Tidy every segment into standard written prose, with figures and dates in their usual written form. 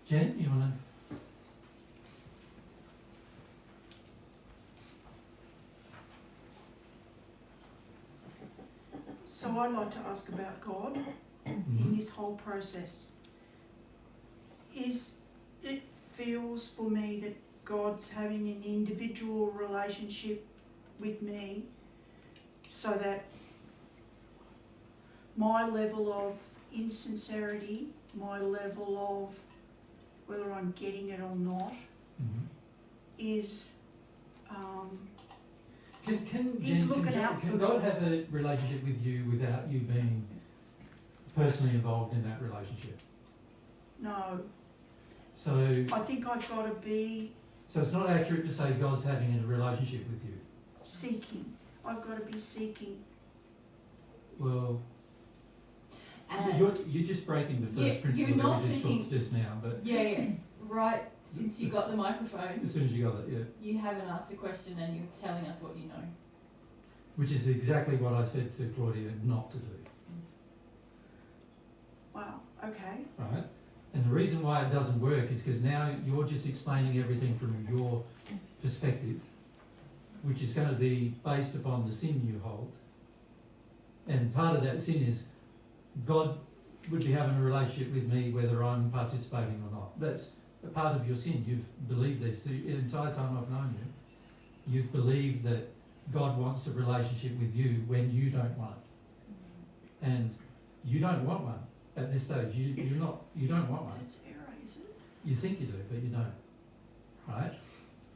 Jen, you want to? So I'd like to ask about God in this whole process. It feels for me that God's having an individual relationship with me so that my level of insincerity, my level of whether I'm getting it or not, is he's looking out for Can God have a relationship with you without you being personally involved in that relationship? No. So I think I've got to be So it's not accurate to say God's having a relationship with you. seeking. I've got to be seeking. Well, you're just breaking the first principle that we just talked just now. But right. Since you got the microphone, as soon as you got it, you haven't asked a question and you're telling us what you know. Which is exactly what I said to Claudia not to do. Wow. Okay. Right? And the reason why it doesn't work is because now you're just explaining everything from your perspective, which is going to be based upon the sin you hold. And part of that sin is God would be having a relationship with me whether I'm participating or not. That's a part of your sin. You've believed this the entire time I've known you. You've believed that God wants a relationship with you when you don't want it. And you don't want one at this stage. You don't want one. That's error, is it? You think you do, but you don't. Right?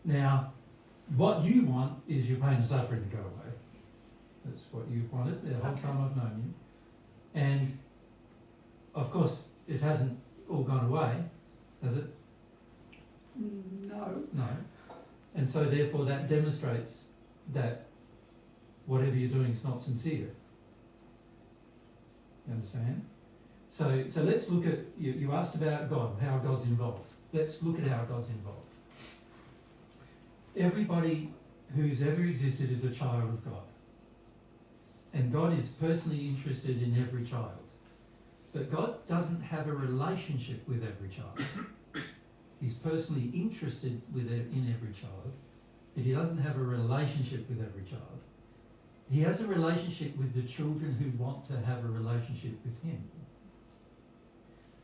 Now, what you want is your pain and suffering to go away. That's what you've wanted the whole time I've known you. And, of course, it hasn't all gone away, has it? No. No. And so, therefore, that demonstrates that whatever you're doing is not sincere. You understand? So let's look at, you asked about God, how God's involved. Let's look at how God's involved. Everybody who's ever existed is a child of God. And God is personally interested in every child. But God doesn't have a relationship with every child. He's personally interested in every child, but he doesn't have a relationship with every child. He has a relationship with the children who want to have a relationship with him.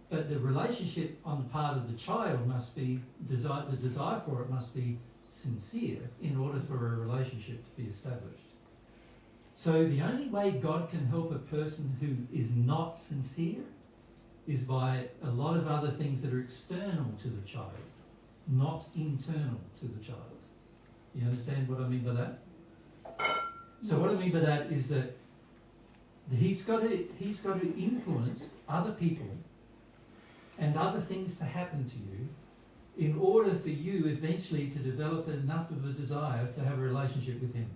But the relationship on the part of the child must be, the desire for it must be sincere in order for a relationship to be established. So the only way God can help a person who is not sincere is by a lot of other things that are external to the child, not internal to the child. You understand what I mean by that? So what I mean by that is that he's got to influence other people and other things to happen to you in order for you eventually to develop enough of a desire to have a relationship with him.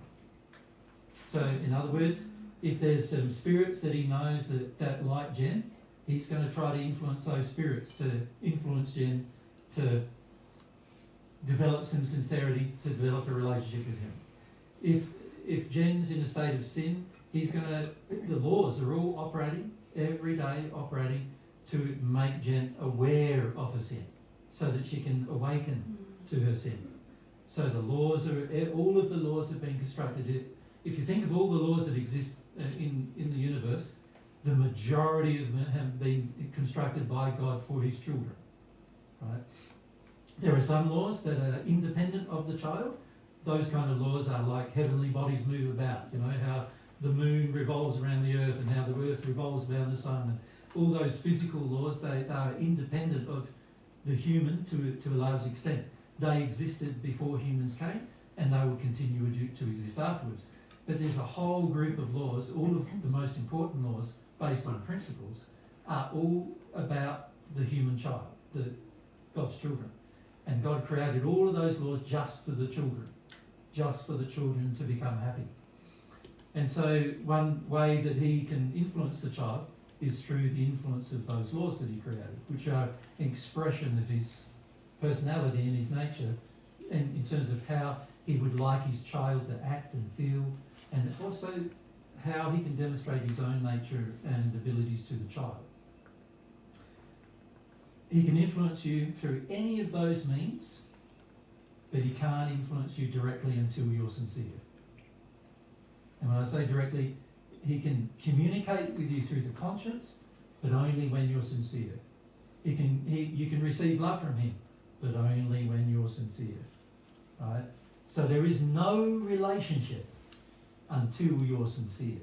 So, in other words, if there's some spirits that he knows that like Jen, he's going to try to influence those spirits to influence Jen to develop some sincerity, to develop a relationship with him. If Jen's in a state of sin, the laws are all operating, every day operating, to make Jen aware of her sin, so that she can awaken to her sin. So all of the laws have been constructed. If you think of all the laws that exist in the universe, the majority of them have been constructed by God for his children. Right? There are some laws that are independent of the child. Those kind of laws are like heavenly bodies move about, how the moon revolves around the earth and how the earth revolves around the sun. And all those physical laws, they are independent of the human to a large extent. They existed before humans came, and they will continue to exist afterwards. But there's a whole group of laws, all of the most important laws based on principles, are all about the human child, God's children. And God created all of those laws just for the children to become happy. And so one way that he can influence the child is through the influence of those laws that he created, which are an expression of his personality and his nature, and in terms of how he would like his child to act and feel, and also how he can demonstrate his own nature and abilities to the child. He can influence you through any of those means, but he can't influence you directly until you're sincere. And when I say directly, he can communicate with you through the conscience, but only when you're sincere. You can receive love from him, but only when you're sincere. Right? So there is no relationship until you're sincere.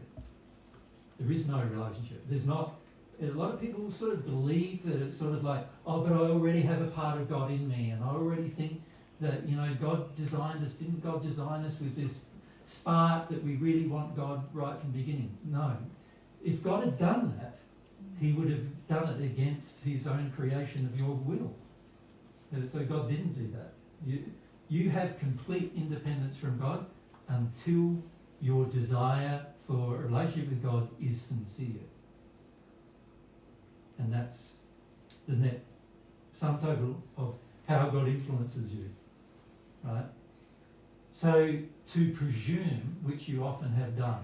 There is no relationship. There's not. A lot of people sort of believe that it's sort of like, oh, but I already have a part of God in me, and I already think that, God designed us. Didn't God design us with this spark that we really want God right from the beginning? No. If God had done that, he would have done it against his own creation of your will. So God didn't do that. You have complete independence from God until your desire for a relationship with God is sincere. And that's the net sum total of how God influences you. Right? So to presume, which you often have done,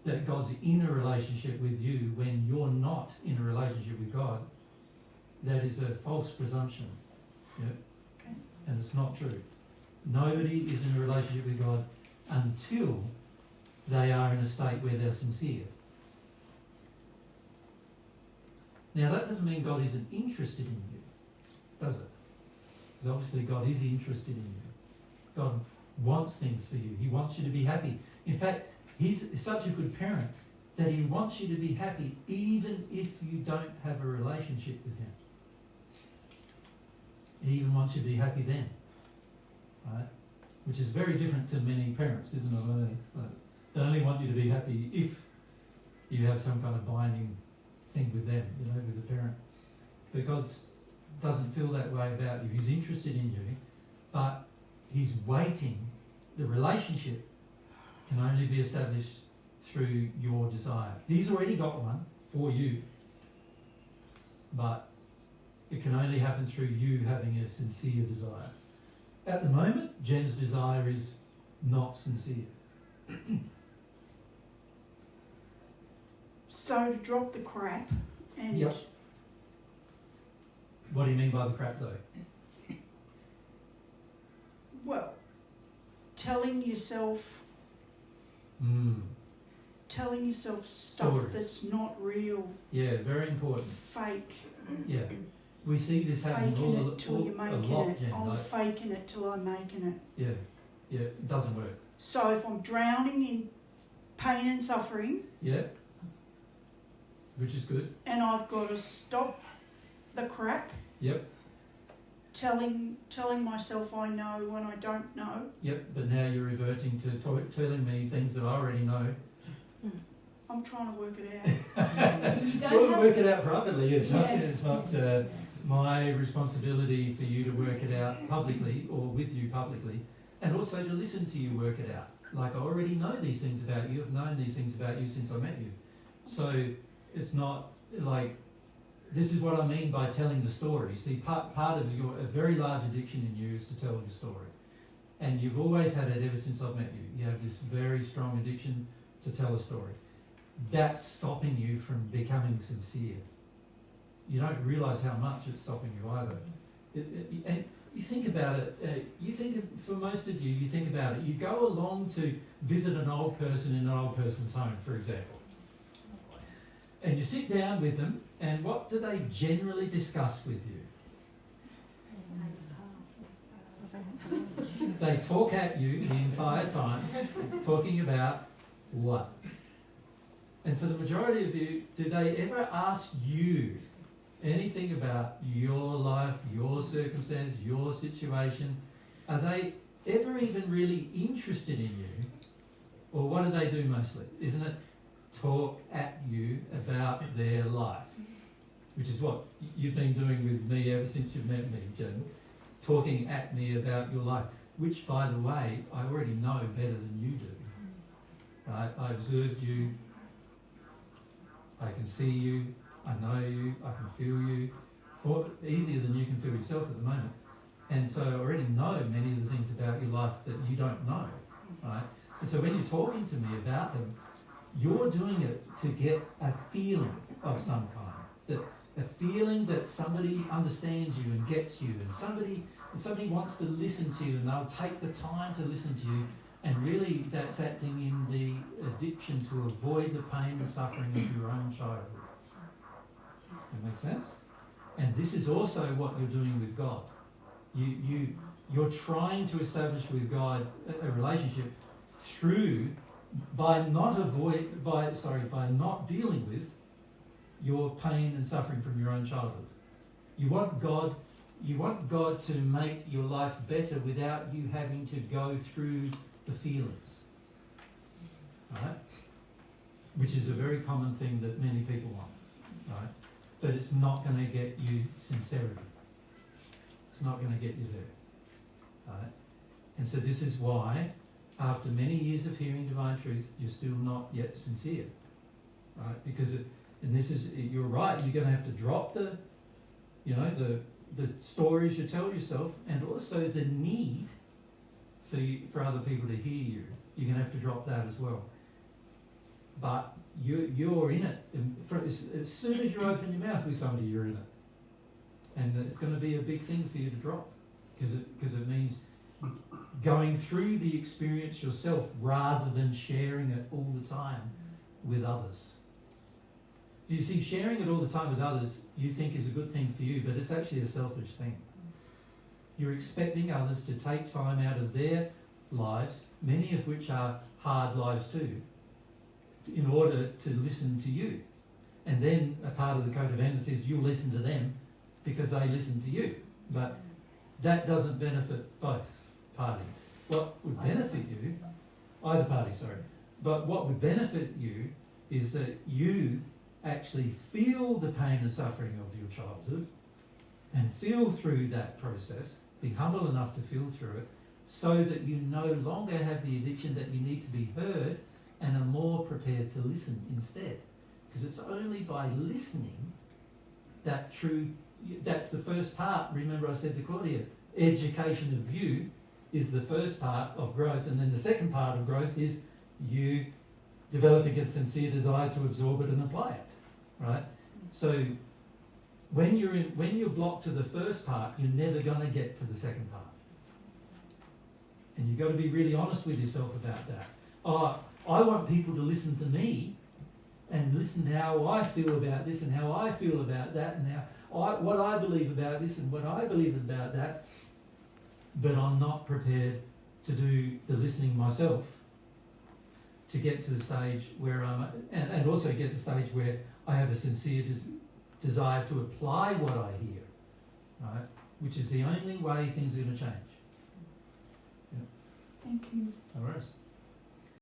that God's in a relationship with you when you're not in a relationship with God, that is a false presumption. Yeah? Okay. And it's not true. Nobody is in a relationship with God until they are in a state where they're sincere. Now that doesn't mean God isn't interested in you, does it? Because obviously God is interested in you. God wants things for you. He wants you to be happy. In fact, he's such a good parent that he wants you to be happy even if you don't have a relationship with him. He even wants you to be happy then. Right? Which is very different to many parents, isn't it? They only want you to be happy if you have some kind of binding thing with them, with the parent. But God doesn't feel that way about you. He's interested in you, but he's waiting. The relationship can only be established through your desire. He's already got one for you, but it can only happen through you having a sincere desire. At the moment, Jen's desire is not sincere. So to drop the crap and Yep. What do you mean by the crap though? well, telling yourself stuff Stories. that's not real, Yeah, very important. fake. Yeah. We see this happening Faking it till you're a making lot, it. Jen. I'm faking it till I'm making it. Yeah, it doesn't work. So if I'm drowning in pain and suffering, Yeah, which is good. and I've got to stop the crap, Yep, telling myself I know when I don't know, yep. But now you're reverting to telling me things that I already know. I'm trying to work it out. You don't We'll have work it out privately. It's not. Yeah. It's not my responsibility for you to work it out publicly or with you publicly, and also to listen to you work it out. Like I already know these things about you. I've known these things about you since I met you. So it's not like this is what I mean by telling the story. See, part of a very large addiction in you is to tell your story, and you've always had it ever since I've met you. You have this very strong addiction to tell a story. That's stopping you from becoming sincere. You don't realise how much it's stopping you either. And you think about it, for most of you, you think about it, you go along to visit an old person in an old person's home, for example. And you sit down with them, and what do they generally discuss with you? They talk at you the entire time, talking about what? And for the majority of you, do they ever ask you anything about your life, your circumstance, your situation? Are they ever even really interested in you? Or what do they do mostly? Isn't it talk at you about their life? Which is what you've been doing with me ever since you've met me, Jen. Talking at me about your life. Which, by the way, I already know better than you do. Right? I observed you. I can see you. I know you. I can feel you. Easier than you can feel yourself at the moment. And so I already know many of the things about your life that you don't know. Right? And so when you're talking to me about them, you're doing it to get a feeling of some kind. That a feeling that somebody understands you and gets you, and somebody wants to listen to you, and they'll take the time to listen to you, and really that's acting in the addiction to avoid the pain and suffering of your own childhood. That makes sense? And this is also what you're doing with God. You're trying to establish with God a relationship by not dealing with your pain and suffering from your own childhood. You want God to make your life better without you having to go through the feelings. Right? Which is a very common thing that many people want. Right? But it's not going to get you sincerity. It's not going to get you there. Right? And so this is why, after many years of hearing divine truth, you're still not yet sincere. Right? Because you're right, you're going to have to drop the stories you tell yourself, and also the need for other people to hear you. You're going to have to drop that as well. But you're in it. As soon as you open your mouth with somebody, you're in it. And it's going to be a big thing for you to drop, because it means going through the experience yourself rather than sharing it all the time with others. You see, sharing it all the time with others you think is a good thing for you, but it's actually a selfish thing. You're expecting others to take time out of their lives, many of which are hard lives too, in order to listen to you. And then a part of the codependency is you listen to them because they listen to you. But that doesn't benefit both parties. What would benefit you, either party, sorry, but what would benefit you is that you actually feel the pain and suffering of your childhood and feel through that process, be humble enough to feel through it, so that you no longer have the addiction that you need to be heard and are more prepared to listen instead. Because it's only by listening that's the first part. Remember I said to Claudia, education of you is the first part of growth, and then the second part of growth is you developing a sincere desire to absorb it and apply it. Right? So when you're blocked to the first part, you're never going to get to the second part. And you've got to be really honest with yourself about that. Oh, I want people to listen to me and listen to how I feel about this and how I feel about that and what I believe about this and what I believe about that. But I'm not prepared to do the listening myself to get to the stage where and also get to the stage where I have a sincere desire to apply what I hear, right? Which is the only way things are going to change. Yeah. Thank you. No worries.